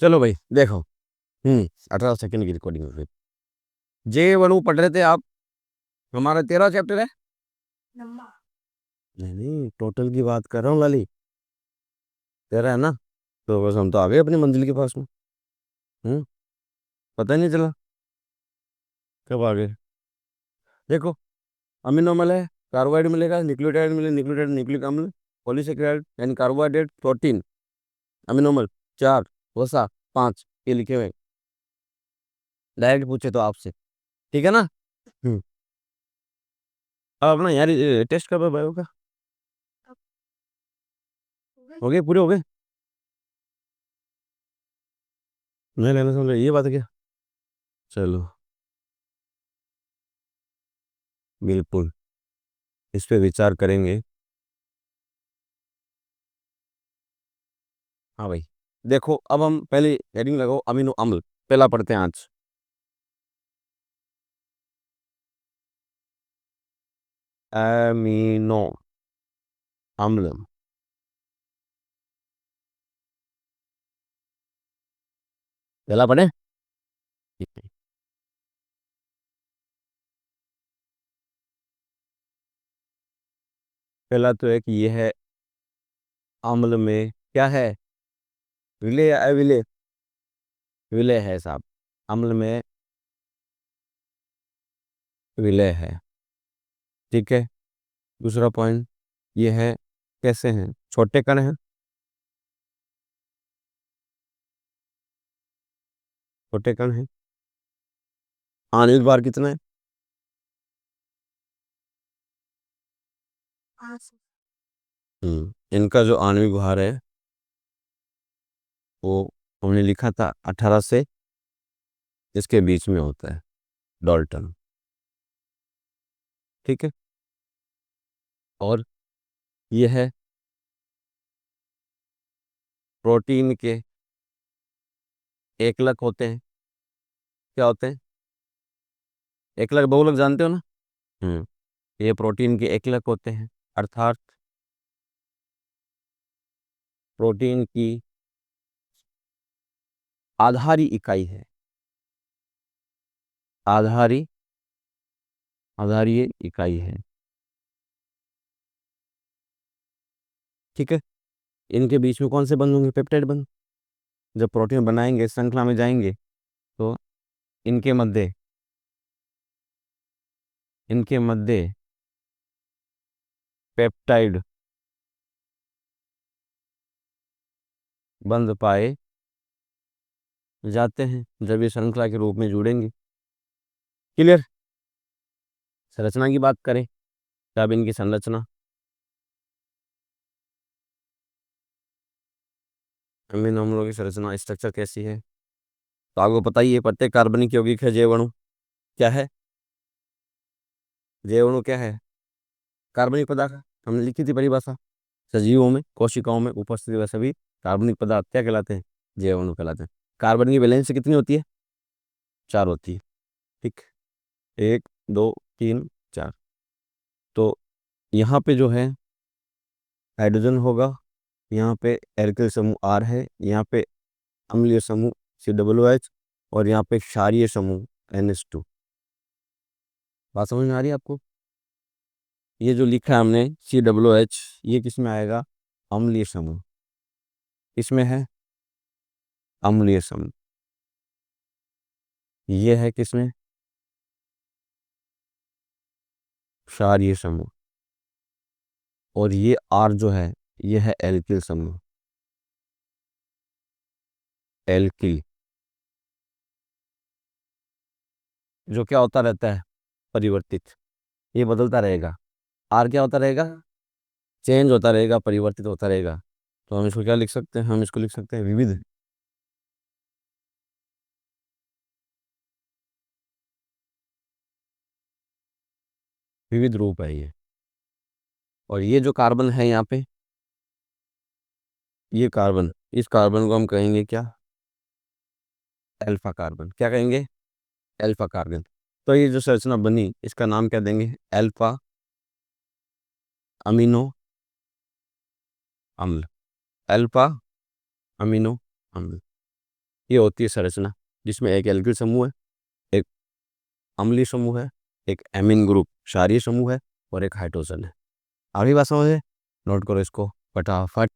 चलो भाई देखो। 18 सेकंड की रिकॉर्डिंग है फिर। जे वनु पढ़ रहे थे आप। हमारा 13 चैप्टर है। नहीं नहीं, टोटल की बात कर रहा हूँ लाली। 13 है ना। तो बस हम तो आ गए अपनी मंजिल के पास में। हम्म। पता ही नहीं चला कब आ गए। देखो, अमीनो अम्ल है, कार्बोहाइड्रेट मिलेगा, न्यूक्लियोटाइड मिले, न्यूक्लियोटाइड न्यूक्लिक अम्ल, पॉलीसेकेराइड यानी कार्बोहाइड्रेट, प्रोटीन, अमीनो अम्ल 4, वसा 5, ये लिखे हुए। डायरेक्ट पूछे तो आपसे। ठीक है ना। हम्म। अब अपना यार टेस्ट कब है बायो का? हो गए, पूरे हो गए। नहीं लेना समझ ये बात है क्या? चलो, बिल्कुल इस पे विचार करेंगे। हाँ भाई। देखो, अब हम पहले हेडिंग लगाओ अमीनो अम्ल। पहला पढ़ते हैं आज। अमीनो अम्ल। पहला पढ़े। पहला तो है कि ये है अम्ल में क्या है? विले या अविले? विलय है साहब। अम्ल में विलय है। ठीक है। दूसरा पॉइंट ये है, कैसे हैं? छोटे कण हैं। छोटे कण हैं। आणविक भार कितना है? इनका जो आणविक भार है वो हमने लिखा था 18 से इसके बीच में होता है, डाल्टन। ठीक है। और ये है प्रोटीन के एकलक होते हैं। क्या होते हैं? एकलक बहुलक जानते हो ना। हम्म। ये प्रोटीन के एकलक होते हैं, अर्थात प्रोटीन की आधारी इकाई है। आधारी आधारीय इकाई है। ठीक है। इनके बीच में कौन से बंध होंगे? पेप्टाइड बंध। जब प्रोटीन बनाएंगे, श्रृंखला में जाएंगे, तो इनके मध्य इनके मध्य पेप्टाइड बंध पाए जाते हैं जब ये श्रृंखला के रूप में जुड़ेंगे। क्लियर। संरचना की बात करें, तब इनकी संरचना, अमीनो अम्लों की संरचना स्ट्रक्चर कैसी है? तो आपको पता ही है, प्रत्येक कार्बनिक यौगिक है जैव अणु। क्या है? जैव अणु क्या है? कार्बनिक पदार्थ। हमने लिखी थी परिभाषा। सजीवों में, कोशिकाओं में उपस्थित वह सभी कार्बनिक पदार्थ क्या कहलाते हैं? जैव अणु कहलाते हैं। कार्बन की वैलेंसी कितनी होती है? 4 होती है। ठीक। 1, 2, 3, 4। तो यहाँ पे जो है हाइड्रोजन होगा, यहाँ पे एल्किल समूह आर है, यहाँ पे अम्लीय समूह COOH, और यहाँ पे क्षारीय समूह NH2। बात समझ में आ रही है आपको? ये जो लिखा है हमने COOH, ये किस में आएगा? अम्लीय समूह। इसमें है अम्लीय समूह। ये है किसमें? क्षारीय समूह। और ये आर जो है, ये है एल्किल समूह। एल्किल, जो क्या होता रहता है? परिवर्तित। ये बदलता रहेगा। आर क्या होता रहेगा? चेंज होता रहेगा, परिवर्तित होता रहेगा। तो हम इसको क्या लिख सकते हैं? हम इसको लिख सकते हैं विविध। विविध रूप है ये। और ये जो कार्बन है यहाँ पे, ये कार्बन, इस कार्बन को हम कहेंगे क्या? Alpha carbon. क्या कहेंगे? Alpha carbon. तो ये जो संरचना बनी, इसका नाम क्या देंगे? अल्फा अमीनो अम्ल। अल्फा अमीनो अम्ल। ये होती है संरचना, जिसमें एक एल्किल समूह है, एक अम्लीय समूह है, एक एमीन ग्रुप क्षारीय समूह है और एक हाइड्रोजन है। अगली बात समझे, नोट करो इसको फटाफट।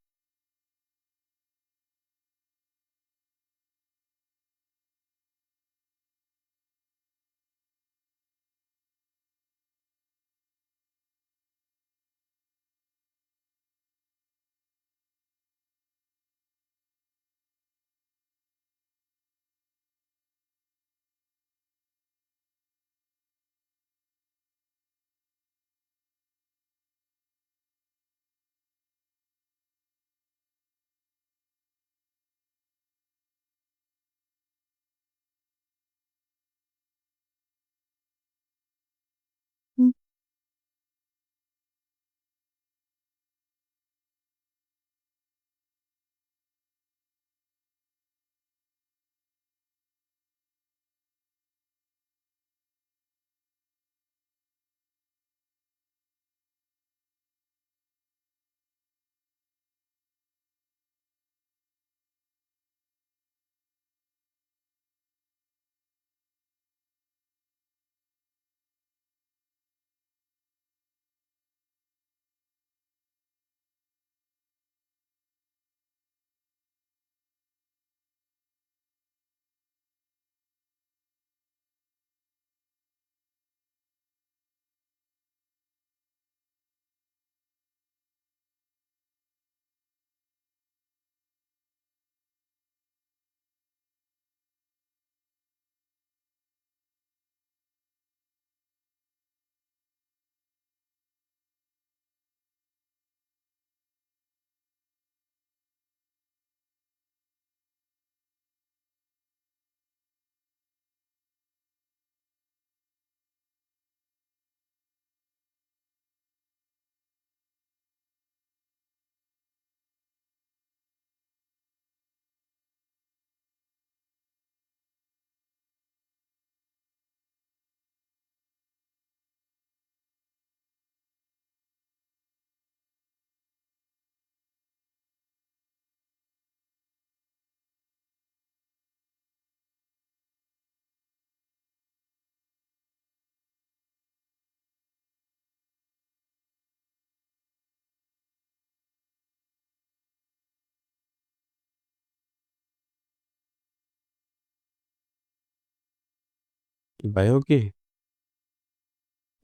बायो की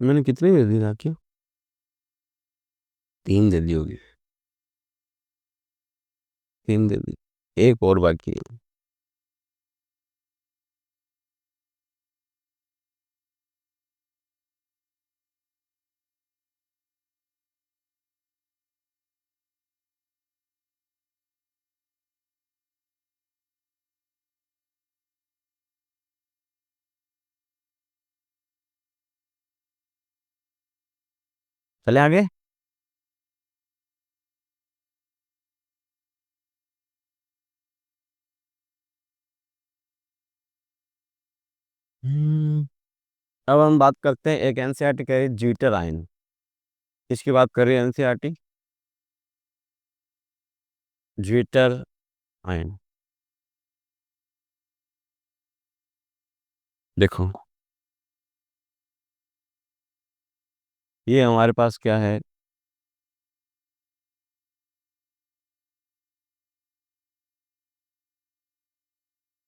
मैंने कितनी दे दी था क्यों? 3 दे दी होगी, 3 दे दी, एक और बाकी है। चले आगे। हम्म, अब हम बात करते हैं एक एनसीईआरटी कह रही है जीटर आयन। इसकी बात कर रही है एनसीईआरटी, जीटर आयन। देखो ये हमारे पास क्या है,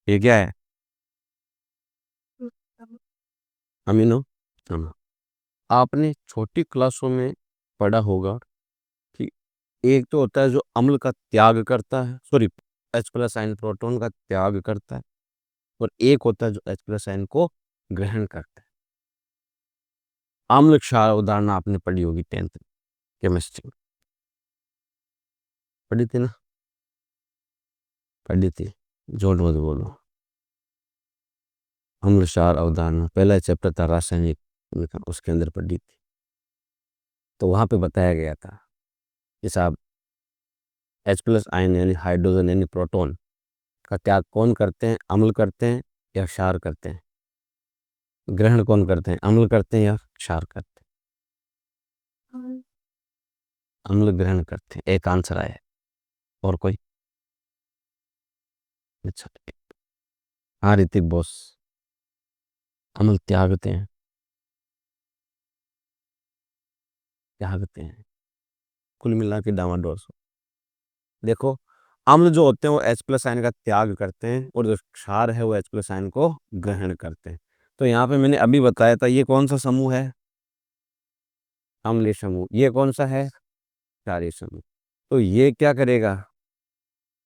ये क्या है, अमीनो अम्ल। आपने छोटी क्लासों में पढ़ा होगा कि एक तो होता है जो अम्ल का त्याग करता है, sorry H plus ion proton का त्याग करता है, और एक होता है जो H प्लस आयन को ग्रहण करता है। अम्ल क्षार उदाहरण आपने पढ़ी होगी 10th केमिस्ट्री में, पढ़ी थी ना? पढ़ी थी, झूठ मत बोलो। अम्ल क्षार अवधारणा पहला चैप्टर था रासायनिक, उसके अंदर पढ़ी थी। तो वहां पे बताया गया था कि साहब H प्लस आयन यानी हाइड्रोजन यानी प्रोटॉन का त्याग कौन करते हैं, अम्ल करते हैं या क्षार करते हैं? ग्रहण कौन करते हैं, अम्ल करते हैं या क्षार करते हैं? अम्ल ग्रहण करते हैं, एक आंसर आया है। और कोई? अच्छा, हाँ ऋतिक बॉस, अम्ल त्यागते हैं, त्यागते हैं, कुल मिला के डामाडोल। देखो, अम्ल जो होते हैं वो H प्लस आयन का त्याग करते हैं और जो क्षार है वो H प्लस आयन को ग्रहण करते हैं। तो यहाँ पे मैंने अभी बताया था ये कौन सा समूह है, अम्लीय समूह। ये कौन सा है, क्षारीय समूह। तो ये क्या करेगा,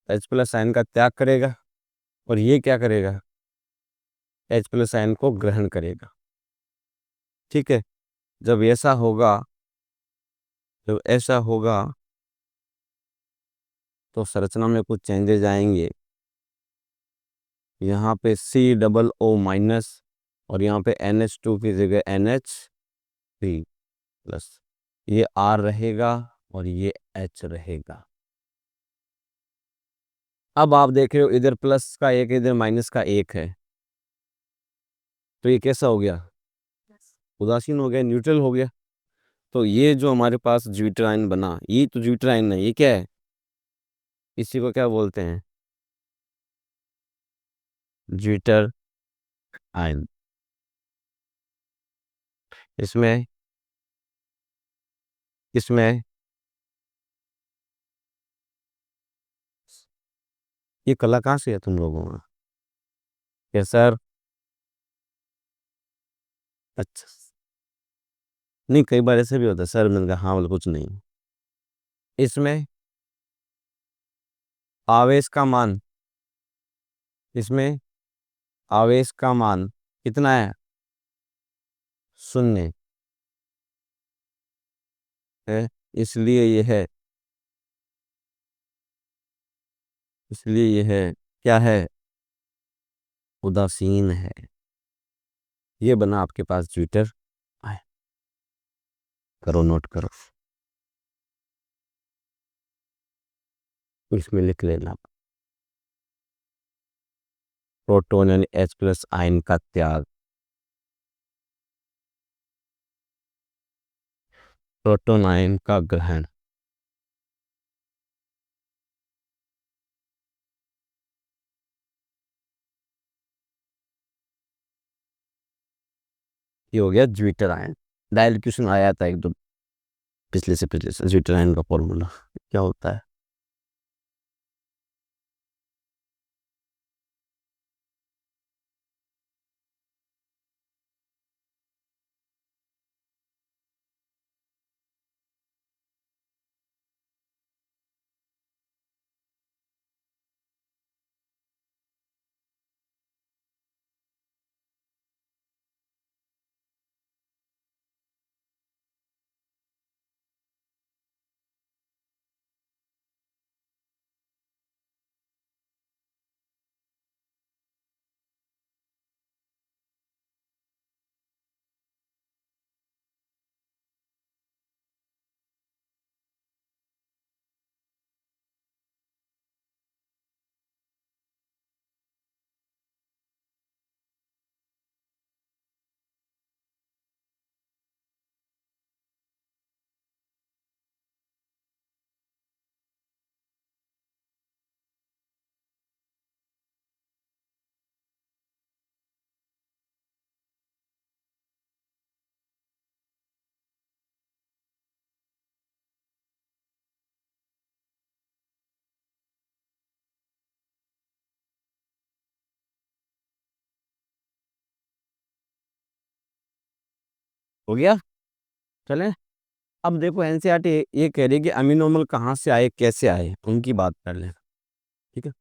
H प्लस आयन का त्याग करेगा और ये क्या करेगा, H प्लस आयन को ग्रहण करेगा। ठीक है, जब ऐसा होगा, जब ऐसा होगा तो संरचना में कुछ चेंजेज आएंगे। यहाँ पे C+O- और यहाँ पे NH2 की जगह NH3+। ये R रहेगा और ये H रहेगा। अब आप देख रहे हो इधर प्लस का एक, इधर माइनस का एक है, तो ये कैसा हो गया, उदासीन हो गया, न्यूट्रल हो गया। तो ये जो हमारे पास ज्विटर आयन बना, ये तो ज्विटर आयन है, ये क्या है, इसी को क्या बोलते हैं, ज्विटर आयन। इसमें इसमें ये कला कहाँ से है तुम लोगों में, क्या सर, अच्छा, नहीं कई बार ऐसे भी होता है सर, मैंने कहा हाँ बोले कुछ नहीं। इसमें आवेश का मान, इसमें आवेश का मान कितना है, शून्य है, इसलिए ये है, इसलिए ये है, क्या है, उदासीन है। ये बना आपके पास ज्विटर आयन। करो, नोट करो, इसमें लिख लेना, प्रोटॉन यानी H प्लस आयन का त्याग, प्रोटॉन आयन का ग्रहण। ये हो गया ज्विटर आयन। डायरेक्ट क्वेश्चन आया था एक दो पिछले से ज्विटर आयन का फॉर्मूला क्या होता है। हो गया, चलें। अब देखो एनसीईआरटी ये कह रही है कि अमीनोमल कहाँ से आए, कैसे आए, उनकी बात कर लें। ठीक है,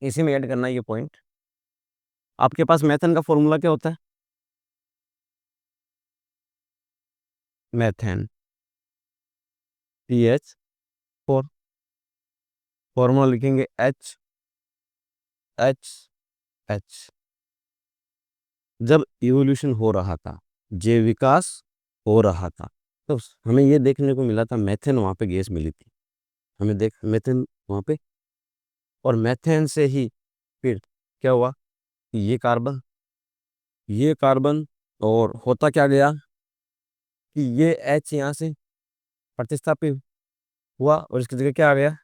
इसी में ऐड करना है ये पॉइंट। आपके पास मेथन का फॉर्मूला क्या होता है, मेथेन CH4, फॉर्मूला लिखेंगे HHH। जब इवोल्यूशन हो रहा था, जैव विकास हो रहा था, तो हमें ये देखने को मिला था मेथेन वहाँ पे गैस मिली थी, हमें देख मेथेन वहाँ पे, और मेथेन से ही फिर क्या हुआ कि ये कार्बन और होता क्या गया कि ये H यहाँ से प्रतिस्थापित हुआ और इसकी जगह क्या आ गया,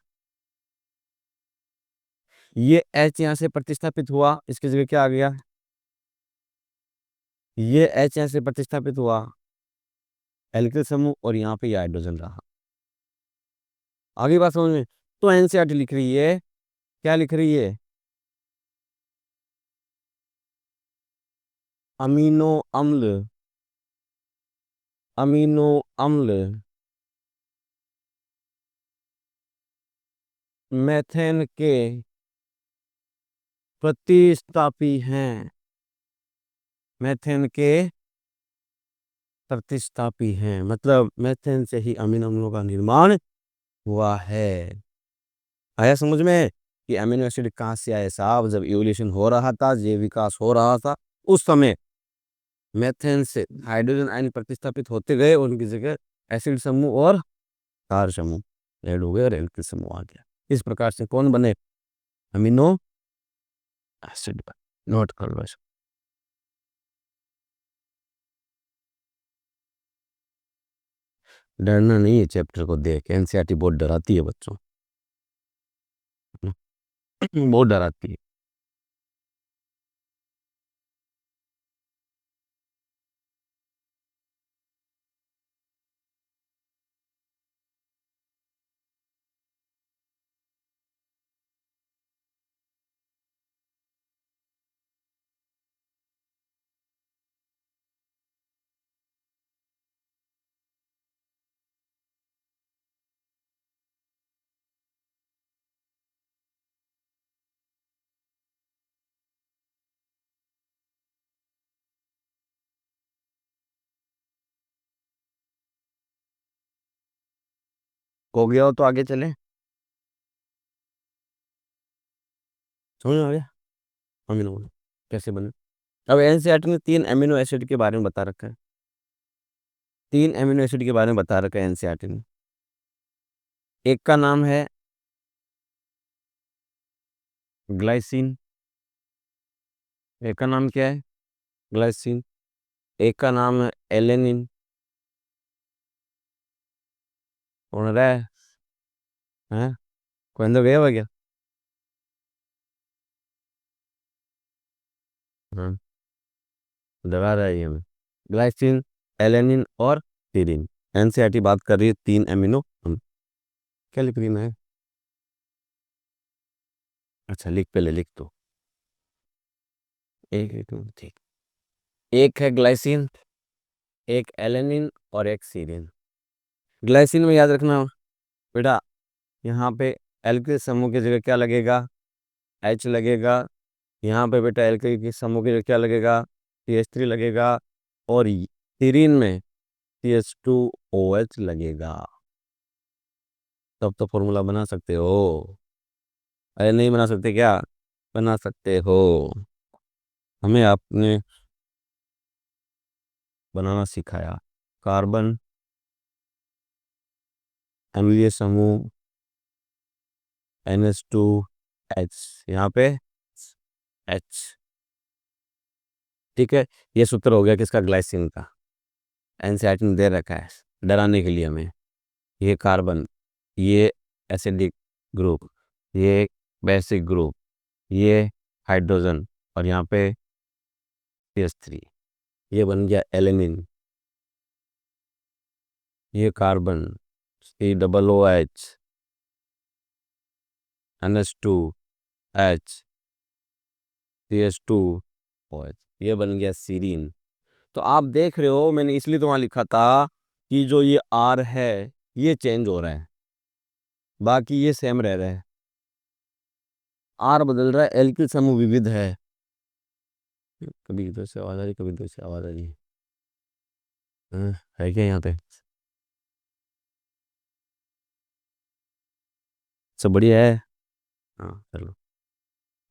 ये एच यहाँ से प्रतिस्थापित हुआ, इसकी जगह क्या आ गया, ये एच यहाँ से प्रतिस्थापित हुआ, एल्किल समूह, और यहाँ पे ये हाइड्रोजन रहा। आगे बात समझ में। तो एनसीईआरटी लिख रही है, क्या लिख रही है, अमीनो अम्ल, अमीनो अम्ल मेथेन के प्रतिस्थापी हैं, मेथेन के प्रतिस्थापी हैं, मतलब मेथेन से ही अमीनो अम्लों का निर्माण हुआ है। आया समझ में कि अमीनो एसिड कहाँ से आए साहब, जब इवोल्यूशन हो रहा था, जैव विकास हो रहा था, उस समय मेथेन से हाइड्रोजन आयन प्रतिस्थापित होते गए, उनकी जगह एसिड समूह और क्षार समूह ऐड हो गए और एल्किल समूह आ गया। इस प्रकार से कौन बने, अमीनो एसिड। नोट कर लो। डरना नहीं है चैप्टर को देख, एनसीईआरटी बहुत डराती है बच्चों, बहुत डराती है। हो गया हो तो आगे चले, समझ में आ गया, अमीनो कैसे बने। अब एनसीईआरटी ने 3 अमीनो एसिड के बारे में बता रखा है, 3 अमीनो एसिड के बारे में बता रखा है एनसीईआरटी ने। एक का नाम है ग्लाइसिन, एक का नाम क्या है, ग्लाइसिन। एक का नाम है एलेनिन, कौन रहा है, हैं? कोई अंदर गया हुआ क्या? हाँ, दबा रहा है ये हमें। ग्लाइसिन, एलेनिन और सीरिन। एनसीईआरटी बात कर रही है 3 अमीनो क्या लिख रही है मैं, अच्छा लिख, पहले लिख दो। एक एक मिनट, ठीक। एक है ग्लाइसिन, एक एलेनिन और एक सीरिन। ग्लाइसिन में याद रखना बेटा, यहाँ पे एल्किल समूह की जगह क्या लगेगा, एच लगेगा। यहाँ पे बेटा एल्किल की समूह की जगह क्या लगेगा, CH3 लगेगा। और सीरीन में CH2OH लगेगा। तब तो फॉर्मूला बना सकते हो। अरे नहीं बना सकते क्या, बना सकते हो। हमें आपने बनाना सिखाया। कार्बन अम्लीय समूह NH2H, यहाँ पे H, ठीक है। ये सूत्र हो गया किसका, ग्लाइसिन का। एनसीईआरटी ने दे रखा है डराने के लिए हमें। ये कार्बन, ये एसिडिक ग्रुप, ये बेसिक ग्रुप, ये हाइड्रोजन, और यहाँ पे CH3, ये बन गया एलेनिन। ये कार्बन COOH, NH2H, CH2OH, ये बन गया सीरीन। तो आप देख रहे हो, मैंने इसलिए तो वहाँ लिखा था कि जो ये R है ये चेंज हो रहा है, बाकी ये सेम रह रहा है। R बदल रहा है, एल्किल समूह विविध है। कभी इधर से आवाज आ रही, कभी इधर से आवाज आ रही है। है क्या यहाँ पे, सब बढ़िया है। हाँ चलो,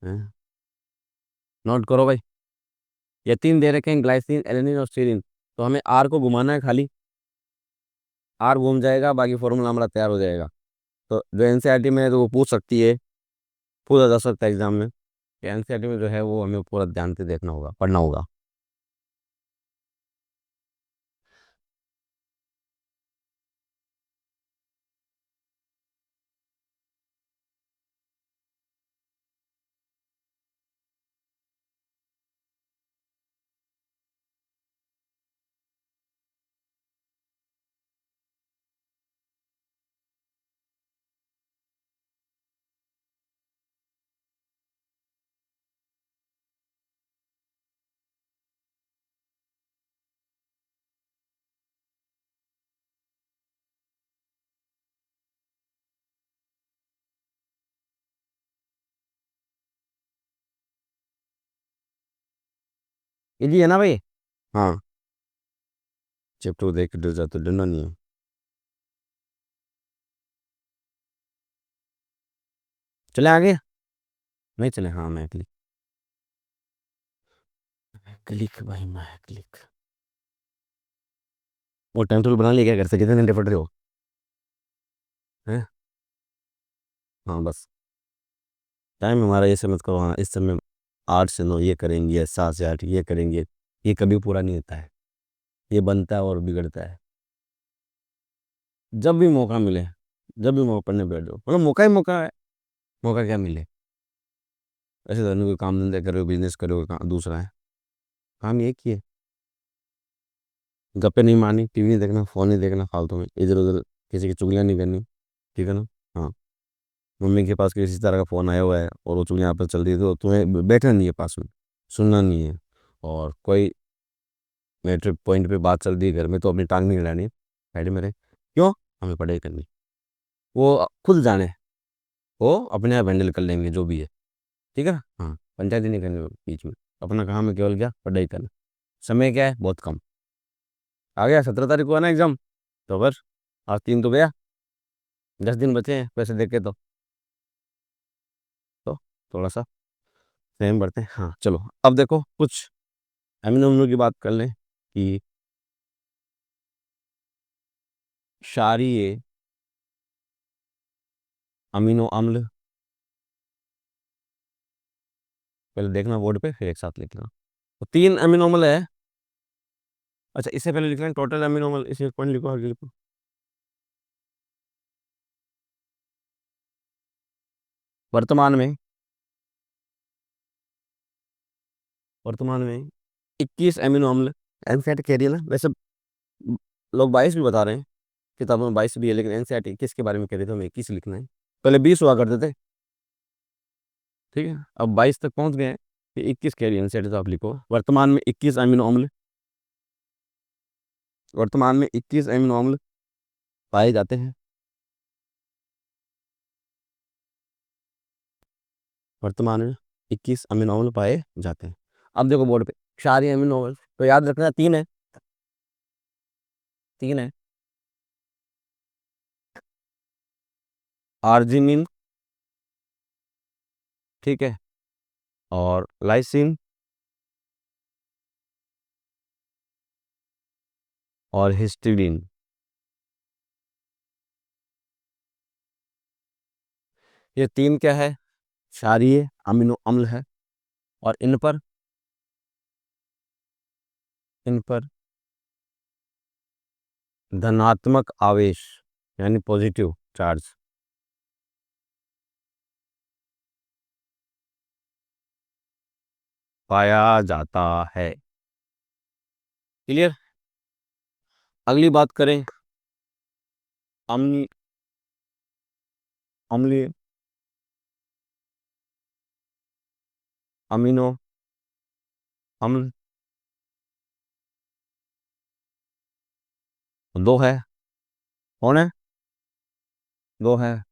हैं? नोट करो भाई, ये 3 दे रखे हैं, ग्लाइसिन, एलेनिन और सीरिन। तो हमें आर को घुमाना है खाली, आर घूम जाएगा, बाकी फॉर्मूला हमारा तैयार हो जाएगा। तो जो एनसीईआरटी में है तो वो पूछ सकती है, पूछा जा सकता है एग्जाम में। एनसीईआरटी में जो है वो हमें पूरा ध्यान से देखना होगा, पढ़ना होगा। इजी है ना भाई। हाँ, चैप्टर देख के डर जाते, डरना नहीं है। चले आगे। नहीं चले, हाँ मैं क्लिक। क्लिक भाई, मैं क्लिक। वो टाइम टेबल बना लिया क्या घर से, कितने घंटे पढ़ रहे हो? हैं? हाँ बस, टाइम हमारा ये समझ करो, हाँ इस समय 8 से 9 ये करेंगे, 7 से 8 ये करेंगे। ये कभी पूरा नहीं होता है, ये बनता है और बिगड़ता है। जब भी मौका मिले, जब भी मौका पढ़ने बैठ जाओ, मतलब मौका ही मौका है। मौका क्या मिले, ऐसे तो नहीं कोई काम धंधे करो, बिजनेस करो, दूसरा है। काम ये किए, गप्पे नहीं मारनी, टीवी नहीं देखना, फोन नहीं देखना फालतू में, इधर उधर किसी की चुगलियाँ नहीं करनी। ठीक है ना? हाँ, मम्मी के पास किसी तरह का फ़ोन आया हुआ है और वो चुगलियाँ आपस चल रही है, तो तुम्हें बैठना नहीं है पास में, सुनना नहीं है। और कोई मैटर पॉइंट पे बात चल रही है घर में, तो अपनी टांग नहीं हिलानी, साइड में रहे। क्यों? हमें पढ़ाई करनी। वो खुद जाने, वो अपने आप हैंडल कर लेंगे जो भी है। ठीक है ना? हाँ, पंचायती नहीं करनी बीच में। अपना काम है केवल क्या, पढ़ाई करना। समय क्या है, बहुत कम। आ गया 17 तारीख को है ना एग्जाम, तो बस आज 3 तो गया, 10 दिन बचे हैं पैसे देके तो थोड़ा सा सेम बढ़ते हैं। हाँ चलो, अब देखो कुछ अमीनो अम्लों की बात कर लें कि क्षारीय अमीनो अम्ल, पहले देखना बोर्ड पे फिर एक साथ लिखना। तो 3 अमीनो अम्ल है। अच्छा, इससे पहले लिख लें टोटल अमीनो अम्ल, इसे एक पॉइंट लिखो, आगे लिखो। वर्तमान में, वर्तमान में 21 अमीनो अम्ल। एनसीईआरटी कह रही है ना, वैसे लोग 22 भी बता रहे हैं, किताबों में 22 भी है, लेकिन एनसीईआरटी 21 के बारे में कह रहे थे, हमें 21 लिखना है। पहले 20 हुआ करते थे। ठीक है, अब 22 तक पहुंच गए हैं, कि 21 कह रही है एनसीईआरटी, तो आप लिखो वर्तमान में 21 अमीनो अम्ल। वर्तमान में 21 अमीनो अम्ल पाए जाते हैं। वर्तमान में 21 अमीनो अम्ल पाए जाते हैं। अब देखो बोर्ड पे, क्षारीय अमीनो अम्ल तो याद रखना 3 है। 3 है, आर्जिनिन, ठीक है, और लाइसिन, और हिस्टिडीन। ये 3 क्या है, क्षारीय अमीनो अम्ल है। और इन पर धनात्मक आवेश, यानी पॉजिटिव चार्ज पाया जाता है। क्लियर? अगली बात करें, अम्ल, अम्लीय अमीनो अम्ल। 2 है। कौन है? 2 है,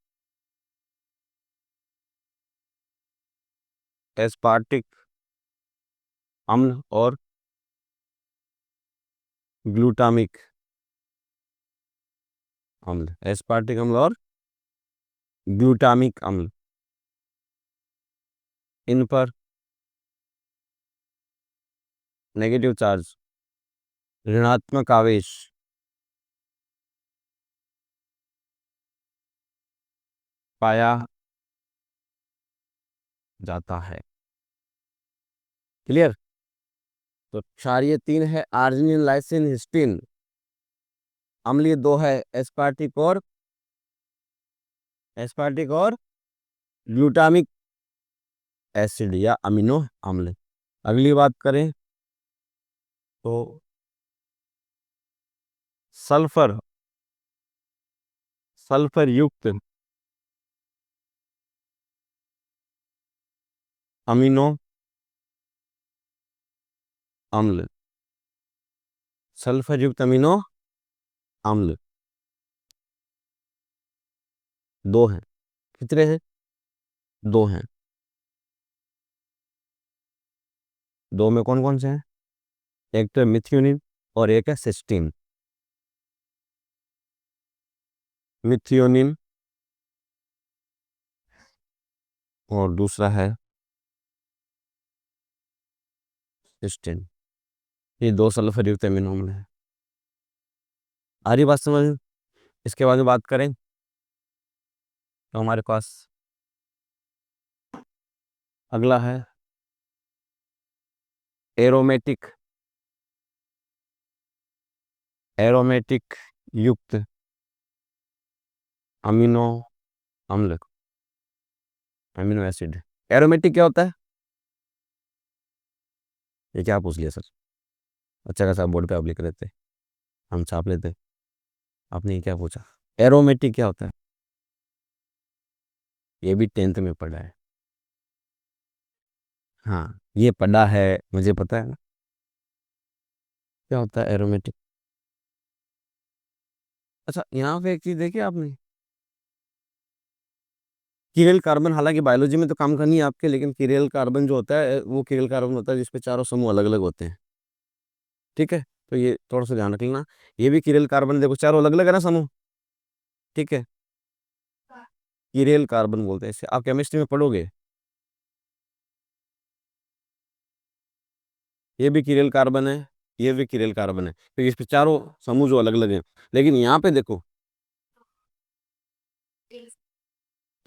एस्पार्टिक अम्ल और ग्लूटामिक अम्ल। एस्पार्टिक अम्ल और ग्लूटामिक अम्ल, इन पर नेगेटिव चार्ज, ऋणात्मक आवेश पाया जाता है। क्लियर? तो क्षारीय 3 है, आर्जिनिन, लाइसिन, हिस्टीन। अम्लीय 2 है, एस्पार्टिक और ग्लूटामिक एसिड या अमीनो अम्ल। अगली बात करें तो सल्फर, सल्फर युक्त अमीनो अम्ल, सल्फर युक्त अमीनो अम्ल 2 हैं। कितने हैं? 2 हैं। 2 में कौन कौन से हैं? एक तो मिथ्योनिन और एक है सिस्टीन। मिथ्योनिन और दूसरा है सिस्टीन। ये दो सल्फर युक्त एमिनो अम्ल है। आ रही बात समझ में? इसके बाद में बात करें तो हमारे पास अगला है एरोमेटिक, एरोमेटिक युक्त अमीनो अम्ल, अमीनो एसिड। एरोमेटिक क्या होता है? ये क्या पूछ लिया सर? अच्छा खासा बोर्ड पे आप लिख लेते, हम छाप लेते। आपने ये क्या पूछा? एरोमेटिक क्या होता है? ये भी 10th में पढ़ा है। हाँ ये पढ़ा है, मुझे पता है ना क्या होता है एरोमेटिक। अच्छा यहाँ पे एक चीज देखी आपने, कीरेल कार्बन, हालांकि बायोलॉजी में तो काम करनी है आपके, लेकिन कीरेल कार्बन जो होता है वो कीरेल कार्बन होता है जिसपे चारों समूह अलग अलग होते हैं। ठीक है, तो ये थोड़ा सा ध्यान रख लेना। ये भी कीरेल कार्बन, देखो चारों अलग अलग है ना समूह। ठीक है, कीरेल कार्बन बोलते हैं इसे, आप केमिस्ट्री में पढ़ोगे। ये भी कीरेल कार्बन है, ये भी कीरेल कार्बन है, तो इस पे चारों समूह जो अलग अलग हैं। लेकिन यहाँ पे देखो,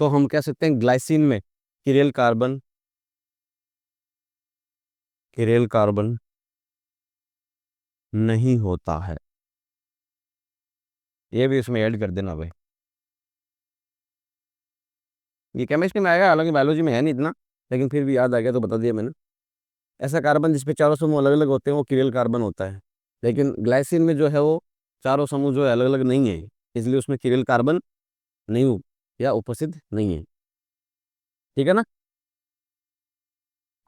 तो हम कह सकते हैं ग्लाइसिन में कीरेल कार्बन, कीरेल कार्बन नहीं होता है। ये भी इसमें ऐड कर देना भाई, ये केमिस्ट्री में आएगा, हालांकि बायोलॉजी में है नहीं इतना, लेकिन फिर भी याद आ गया तो बता दिया मैंने। ऐसा कार्बन जिसपे चारों समूह अलग अलग होते हैं वो कीरेल कार्बन होता है। लेकिन ग्लाइसिन में जो है वो चारों समूह जो है अलग अलग नहीं है, इसलिए उसमें कीरेल कार्बन नहीं या उपस्थित नहीं है। ठीक है ना?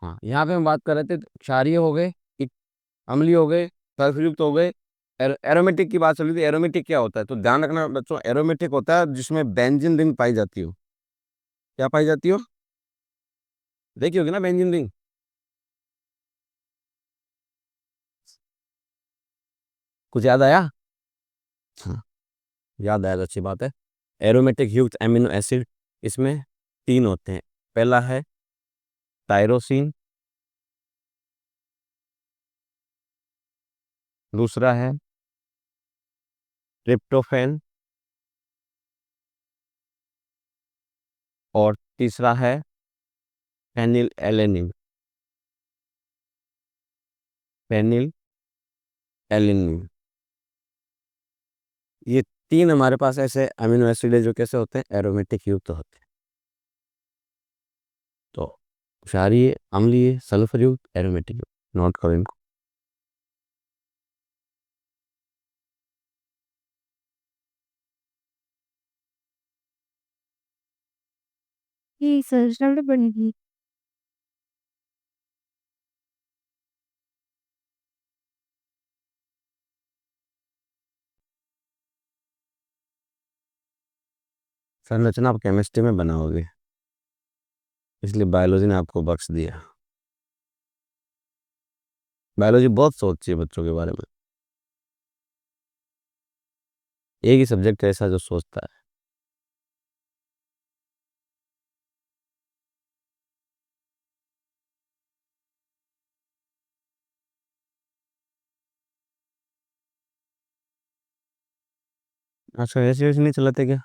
हाँ यहाँ पे हम बात कर रहे थे क्षारीय हो गए, अम्लीय हो गए, सल्फरयुक्त हो गए। एरोमेटिक की बात चल रही थी। एरोमेटिक क्या होता है, तो ध्यान रखना बच्चों, एरोमेटिक होता है जिसमें बेंजीन रिंग पाई जाती हो। क्या पाई जाती हो? देखी होगी ना बेंजीन रिंग। कुछ याद आया? हाँ याद आया तो अच्छी बात है। एरोमेटिक युक्त एमिनो एसिड, इसमें 3 होते हैं। पहला है टायरोसिन, दूसरा है ट्रिप्टोफैन, और तीसरा है फेनिल एलेनिन। फेनिल एलेनिन, ये 3 हमारे पास ऐसे अमीनो एसिड है जो कैसे होते हैं, एरोमेटिक युक्त होते हैं। तो क्षारीय, अम्लीय, सल्फर युक्त, एरोमेटिक युक्त, नोट करो इनको। ये सर बनेगी। संरचना आप केमिस्ट्री में बनाओगे, इसलिए बायोलॉजी ने आपको बख्श दिया। बायोलॉजी बहुत सोचती है बच्चों के बारे में, एक ही सब्जेक्ट ऐसा जो सोचता है। अच्छा ऐसे वैसे नहीं चलाते क्या?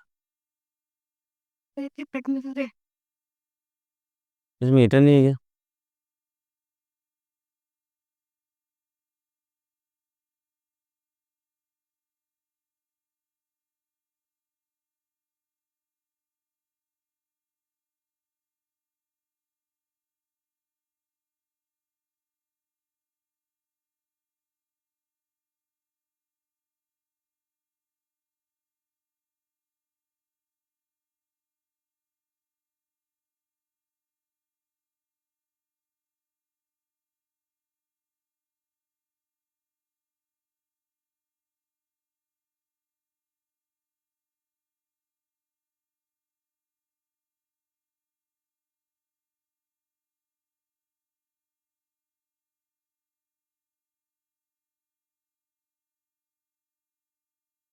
इसमें हीटर नहीं है क्या?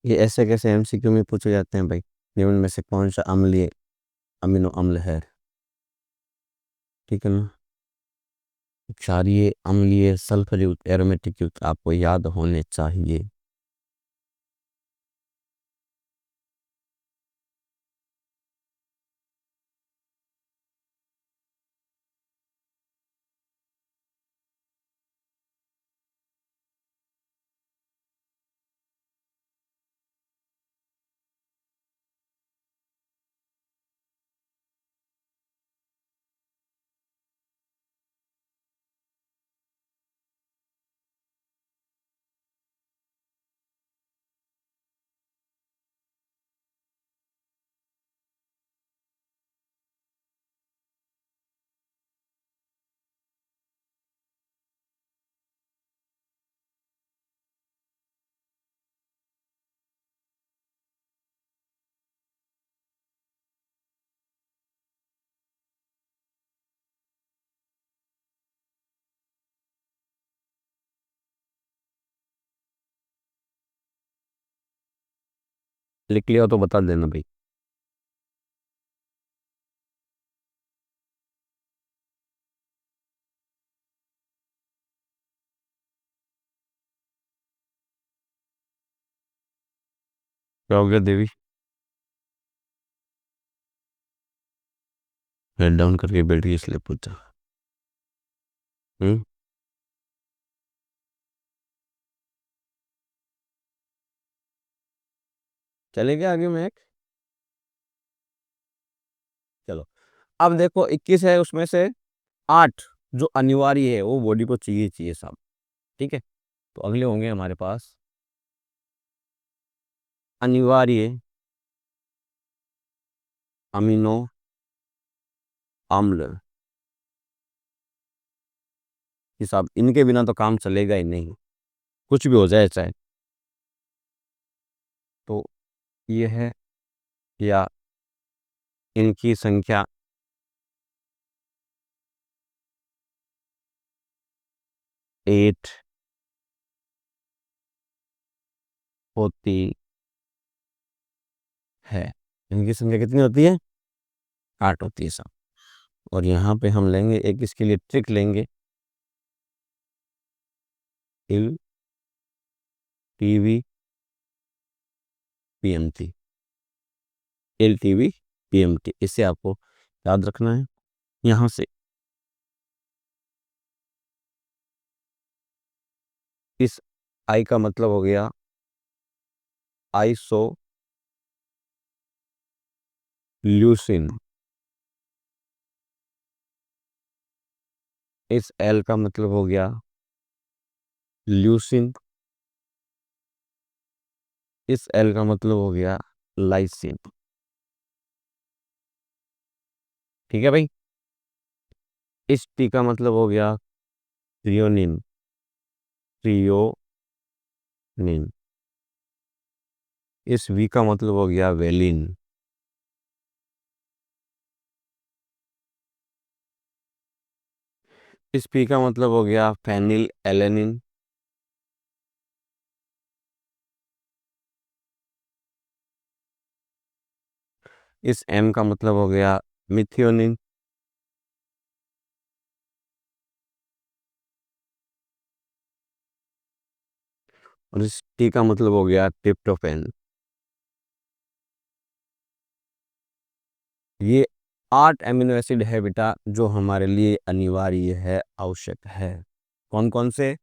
ये ऐसे कैसे एमसीक्यू में पूछे जाते हैं भाई? निम्न में से कौन सा अम्लीय अमीनो अम्ल है? ठीक है ना? क्षारीय, अम्लीय, सल्फर युक्त, एरोमेटिक युक्त आपको याद होने चाहिए। लिख लिया हो तो बता देना भाई। क्या हो गया देवी? हेड डाउन करके बैठ गई इसलिए पूछा। हम्म। चले गए आगे में एक। चलो, अब देखो 21 है, उसमें से 8 जो अनिवार्य है वो बॉडी को चाहिए चाहिए साहब। ठीक है, तो अगले होंगे हमारे पास अनिवार्य अमीनो अम्ल। कि साहब इनके बिना तो काम चलेगा ही नहीं, कुछ भी हो जाए चाहे। तो ये है, या इनकी संख्या 8 होती है। इनकी संख्या कितनी होती है? 8 होती है साहब। और यहाँ पे हम लेंगे एक, इसके लिए ट्रिक लेंगे। L TV PMT, L TV PMT, इसे आपको याद रखना है। यहाँ से इस आई का मतलब हो गया आइसो ल्यूसिन। इस एल का मतलब हो गया ल्यूसिन। इस एल का मतलब हो गया लाइसिन। ठीक है भाई। इस टी का मतलब हो गया थ्रियोनिन, थ्रियोनिन। इस वी का मतलब हो गया वेलिन। इस पी का मतलब हो गया फेनिल एलेनिन। इस एम का मतलब हो गया मिथियोनिन। और इस टी का मतलब हो गया ट्रिप्टोफैन। ये 8 एमिनो एसिड है बेटा, जो हमारे लिए अनिवार्य है, आवश्यक है। कौन कौन से?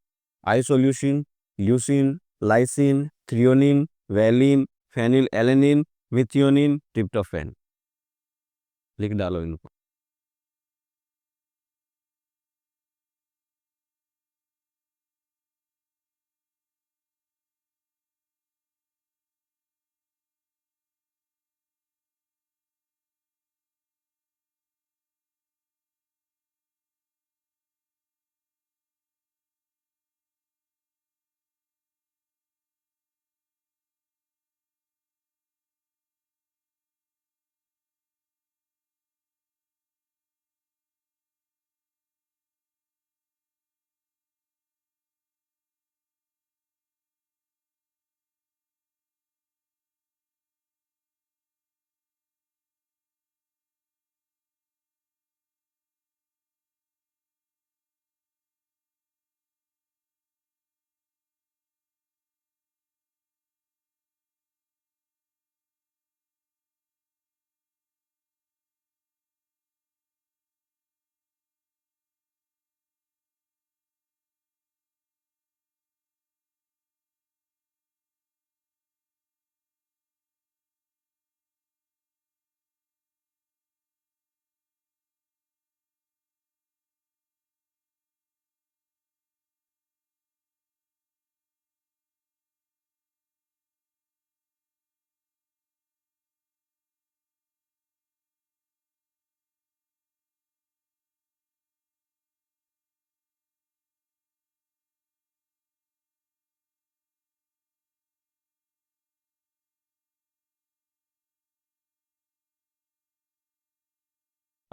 Isoleucine, leucine, lysine, threonine, valine, phenylalanine, methionine, tryptophan. लिख डालो इनको।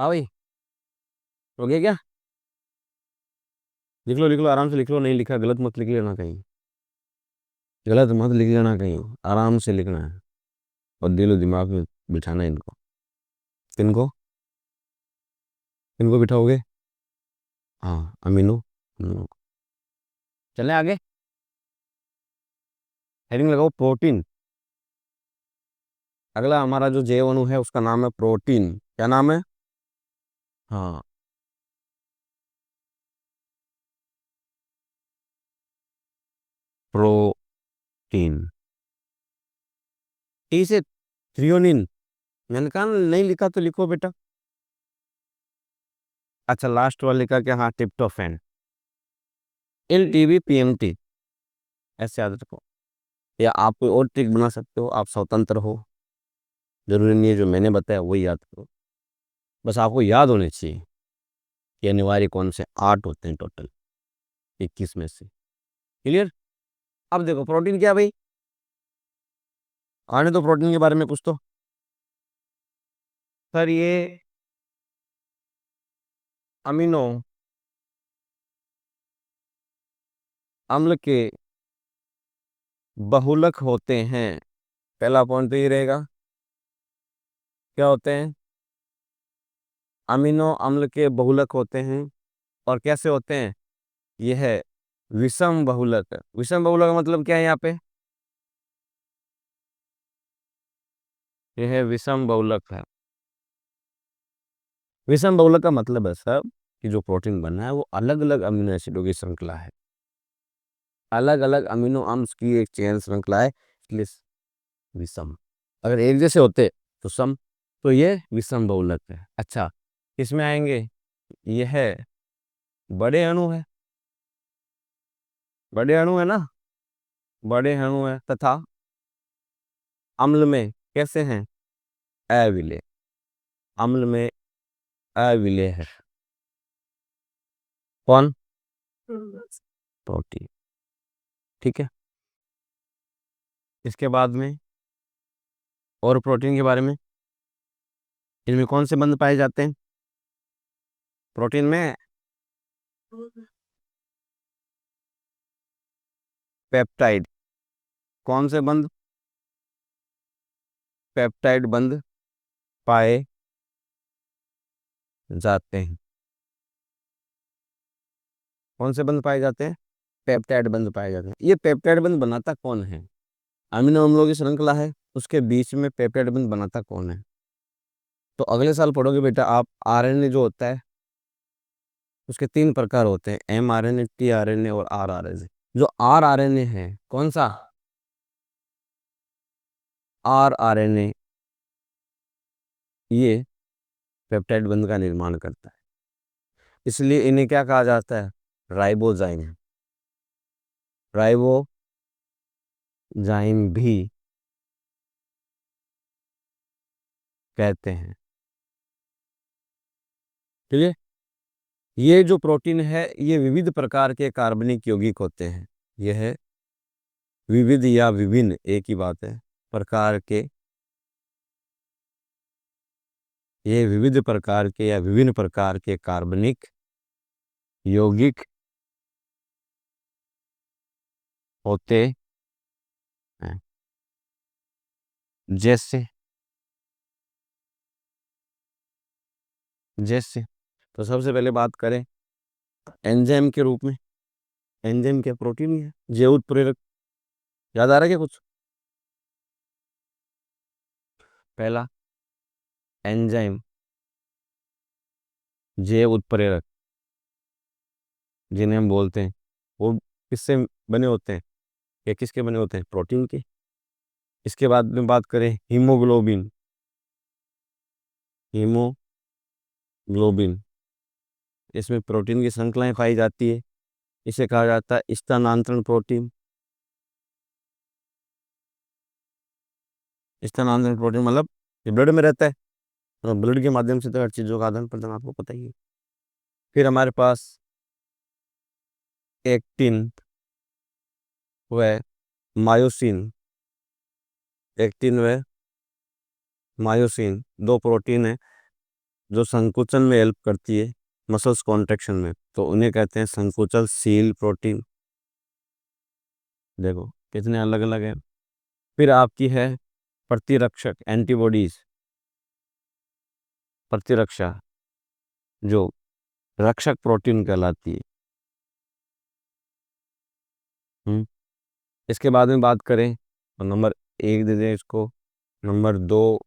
हाँ भाई, हो गया क्या? लिख लो आराम से लिख लो, नहीं लिखा गलत मत लिख लेना कहीं, गलत मत लिख लेना कहीं, आराम से लिखना है और दिलो दिमाग में बिठाना है इनको। किनको? किनको बिठाओगे? हाँ, अमीनो अमीनो। चलें आगे, हेडिंग लगाओ प्रोटीन। अगला हमारा जो जैव अणु है उसका नाम है प्रोटीन। क्या नाम है? हाँ, प्रोटीन। टी से थ्रियोनिन। मैंने कहा ना, नहीं लिखा तो लिखो बेटा। अच्छा, लास्ट वाले का क्या? हाँ, ट्रिप्टोफैन। LTBPMT, ऐसे याद रखो। या आप कोई और ट्रिक बना सकते हो, आप स्वतंत्र हो, जरूरी नहीं है जो मैंने बताया वही याद करो, बस आपको याद होने चाहिए कि अनिवार्य कौन से 8 होते हैं टोटल 21 में से। क्लियर? अब देखो प्रोटीन क्या भाई, आने तो प्रोटीन के बारे में कुछ तो। सर ये अमीनो अम्ल के बहुलक होते हैं। पहला पॉइंट तो ये रहेगा, क्या होते हैं? अमीनो अम्ल के बहुलक होते हैं। और कैसे होते हैं? यह है विषम बहुलक। विषम बहुलक का मतलब क्या है यहाँ पे? यह है विषम बहुलक है। विषम बहुलक का मतलब है सर कि जो प्रोटीन बना है वो अलग अलग अमीनो एसिडों की श्रृंखला है, अलग अलग अमीनो अम्ल की एक चेन श्रृंखला है, इसलिए विषम। अगर एक जैसे होते तो सम। तो ये विषम बहुलक है। अच्छा, किसमें आएंगे? यह है बड़े अणु है, बड़े अणु है ना, बड़े अणु है तथा अम्ल में कैसे हैं? अविलेय। अम्ल में अविलेय है। कौन? प्रोटीन। ठीक है, इसके बाद में और प्रोटीन के बारे में, इनमें कौन से बंध पाए जाते हैं प्रोटीन में? पेप्टाइड। कौन से बंध? पेप्टाइड बंध पाए जाते हैं। कौन से बंध पाए जाते हैं? पेप्टाइड बंध पाए जाते हैं। ये पेप्टाइड बंध बनाता कौन है? अमीनो अम्लों की श्रृंखला है, उसके बीच में पेप्टाइड बंध बनाता कौन है? तो अगले साल पढ़ोगे बेटा आप, RNA जो होता है उसके 3 प्रकार होते हैं, mRNA, tRNA और rRNA। जो rRNA है, कौन सा? rRNA, ये पेप्टाइड बंध का निर्माण करता है, इसलिए इन्हें क्या कहा जाता है? राइबोजाइम। राइबोजाइम भी कहते हैं। ठीक है, ये जो प्रोटीन है ये विविध प्रकार के कार्बनिक यौगिक होते हैं। यह है विविध या विभिन्न, एक ही बात है, प्रकार के, ये विविध प्रकार के या विभिन्न प्रकार के कार्बनिक यौगिक होते हैं। जैसे जैसे तो सबसे पहले बात करें एंजाइम के रूप में। एंजाइम क्या? प्रोटीन ही है, जैव उत्प्रेरक। याद आ रहा है क्या कुछ? पहला एंजाइम जैव उत्प्रेरक जिन्हें हम बोलते हैं, वो किससे बने होते हैं या किसके बने होते हैं? प्रोटीन के। इसके बाद में बात करें हीमोग्लोबिन। हीमोग्लोबिन, इसमें प्रोटीन की श्रृंखलाएं पाई जाती है, इसे कहा जाता है स्थानांतरण प्रोटीन। स्थानांतरण प्रोटीन मतलब ये ब्लड में रहता है, तो ब्लड के माध्यम से तो हर चीज़ों का आदान प्रदान आपको पता ही है। फिर हमारे पास एक्टिन व मायोसिन। एक्टिन व मायोसिन दो प्रोटीन है, जो संकुचन में हेल्प करती है, मसल्स कॉन्ट्रैक्शन में, तो उन्हें कहते हैं संकुचनशील प्रोटीन। देखो कितने अलग अलग है। फिर आपकी है प्रतिरक्षक एंटीबॉडीज, प्रतिरक्षा जो रक्षक प्रोटीन कहलाती है। हम्म इसके बाद में बात करें तो नंबर 1 दे दें इसको, नंबर 2,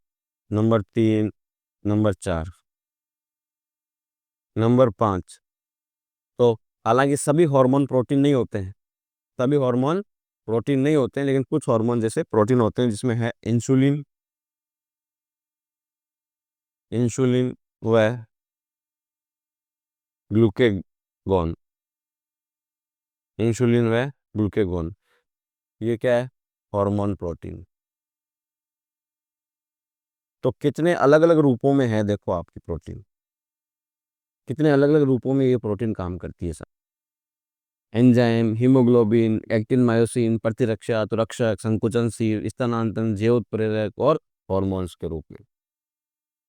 नंबर 3, नंबर 4, नंबर 5। तो हालांकि सभी हार्मोन प्रोटीन नहीं होते हैं, सभी हार्मोन प्रोटीन नहीं होते हैं, लेकिन कुछ हार्मोन जैसे प्रोटीन होते हैं, जिसमें है इंसुलिन, इंसुलिन व ग्लूकेगॉन, इंसुलिन व ग्लूकेगॉन, ये क्या है, हार्मोन प्रोटीन। तो कितने अलग अलग रूपों में है, देखो आपकी प्रोटीन कितने अलग अलग रूपों में ये प्रोटीन काम करती है sir. Enzyme, haemoglobin, actin, myosin, प्रतिरक्षा, तुरक्षक, संकुचनशील, स्थानांतरण, जैव उत्प्रेरक और हॉर्मोन्स के रूप में।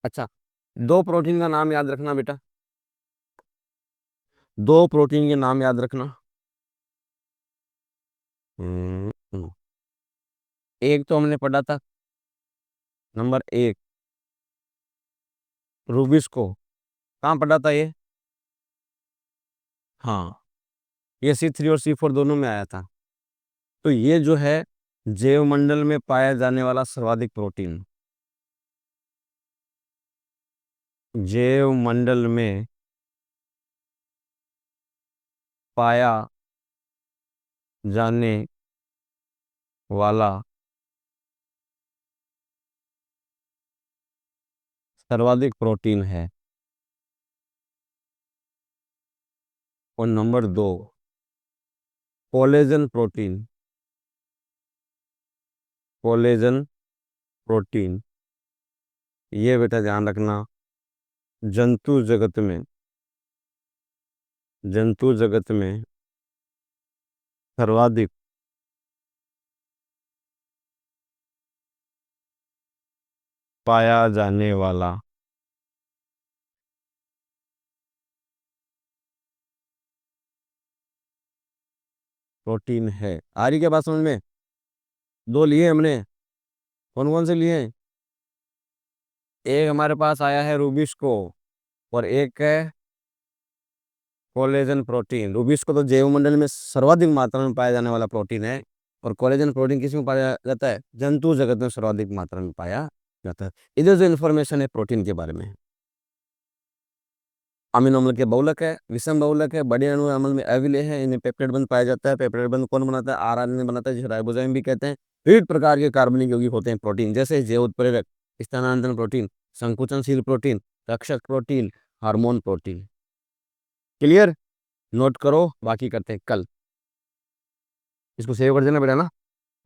अच्छा, दो प्रोटीन का नाम याद रखना बेटा, दो प्रोटीन के नाम याद रखना। हम्म, एक तो हमने पढ़ा था, नंबर 1 रूबिस्को, कहाँ पढ़ा था ये? हाँ, ये C3 और C4 दोनों में आया था। तो ये जो है जैव मंडल में पाया जाने वाला सर्वाधिक प्रोटीन, जैव मंडल में पाया जाने वाला सर्वाधिक प्रोटीन है। और number 2 collagen protein, collagen protein, ये बेटा ध्यान रखना, जंतु जगत में, जंतु जगत में सर्वाधिक पाया जाने वाला प्रोटीन है। आ रही क्या बात समझ में? दो लिए हमने, कौन कौन से लिए? एक हमारे पास आया है रूबिस्को, और एक है कोलेजन प्रोटीन। रूबिस्को तो जैव मंडल में सर्वाधिक मात्रा में पाया जाने वाला प्रोटीन है, और कोलेजन प्रोटीन किस में पाया जाता है? जंतु जगत में सर्वाधिक मात्रा में पाया जाता है। इधर जो इन्फॉर्मेशन है प्रोटीन के बारे में, अमीनो अम्ल के बहुलक है, विषम बहुलक है, बड़े अणु अम्ल में अविलेय है, इन्हें पेप्टाइड बंध पाया जाता है। पेप्टाइड बंध कौन बनाता है? आरएनए बनाता है, जिसे राइबोसोम भी कहते हैं। विविध प्रकार के कार्बनिक यौगिक होते हैं प्रोटीन, जैसे जैव उत्प्रेरक, स्थानांतरण प्रोटीन, संकुचनशील प्रोटीन, रक्षक protein, hormone protein. Clear? Note करो, बाकी करते हैं कल। इसको सेव कर देना बेटा ना।